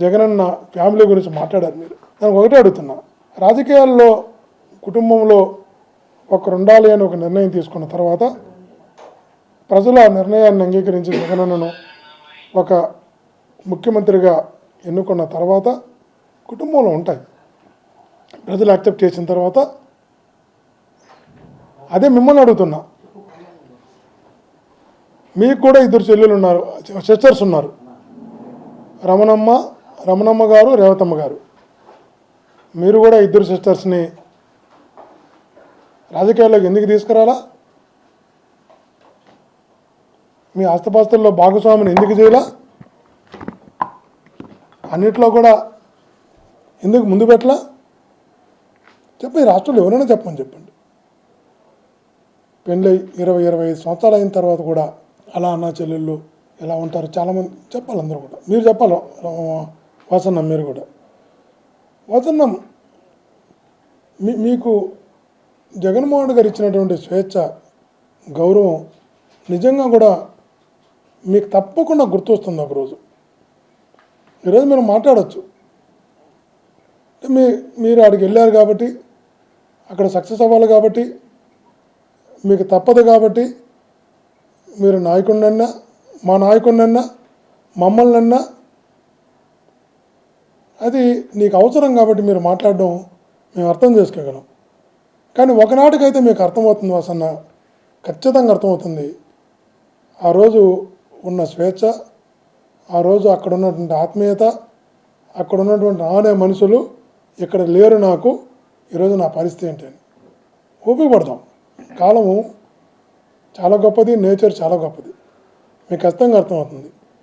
Jagananna family గురించి మాట్లాడారు మీరు. నేను ఒకటే అడుగుతున్నా, రాజకీయాల్లో కుటుంబంలో ఒకరు ఉండాలి అని ఒక నిర్ణయం తీసుకున్న తర్వాత ప్రజలు ఆ నిర్ణయాన్ని అంగీకరించి జగనన్నను ఒక ముఖ్యమంత్రిగా ఎన్నుకున్న తర్వాత కుటుంబంలో ఉంటాయి. ప్రజలు యాక్సెప్ట్ చేసిన తర్వాత అదే మిమ్మల్ని అడుగుతున్నా, మీకు కూడా ఇద్దరు చెల్లెలు ఉన్నారు, సిస్టర్స్ ఉన్నారు, రమణమ్మ గారు, రేవతమ్మ గారు. మీరు కూడా ఇద్దరు సిస్టర్స్ని రాజకీయాల్లోకి ఎందుకు తీసుకురాలా? మీ ఆస్తిపాస్తుల్లో భాగస్వామిని ఎందుకు చేయాలా? అన్నిట్లో కూడా ఎందుకు ముందు పెట్టలా? చెప్పండి, రాష్ట్రంలో ఎవరైనా చెప్పండి. పెళ్ళై 20-25 సంవత్సరాలు అయిన తర్వాత కూడా అలా అన్న చెల్లెళ్ళు ఎలా ఉంటారు చాలామంది చెప్పాలి. అందరూ కూడా మీరు చెప్పాలి. వాసన్న మీరు కూడా వాసన్న, మీకు జగన్మోహన్ గారు ఇచ్చినటువంటి స్వేచ్ఛ, గౌరవం నిజంగా కూడా మీకు తప్పకుండా గుర్తొస్తుంది. ఒకరోజు ఈరోజు మీరు మాట్లాడచ్చు. మీరు అక్కడికి వెళ్ళారు కాబట్టి, అక్కడ సక్సెస్ అవ్వాలి కాబట్టి, మీకు తప్పదు కాబట్టి, మీరు నాయకుడినన్నా, మా నాయకుడినన్నా, మమ్మల్నన్నా, అది నీకు అవసరం కాబట్టి మీరు మాట్లాడడం మేము అర్థం చేసుకోగలం. కానీ ఒకనాటికైతే మీకు అర్థమవుతుంది వాసన్న, ఖచ్చితంగా అర్థమవుతుంది. ఆ రోజు ఉన్న స్వేచ్ఛ, ఆ రోజు అక్కడ ఉన్నటువంటి ఆత్మీయత, అక్కడ ఉన్నటువంటి ఆనే మనుషులు ఇక్కడ లేరు. నాకు ఈరోజు నా పరిస్థితి ఏంటని ఓపిక పడతాం. కాలము చాలా గొప్పది, నేచర్ చాలా గొప్పది, మీకు ఖచ్చితంగా అర్థమవుతుంది.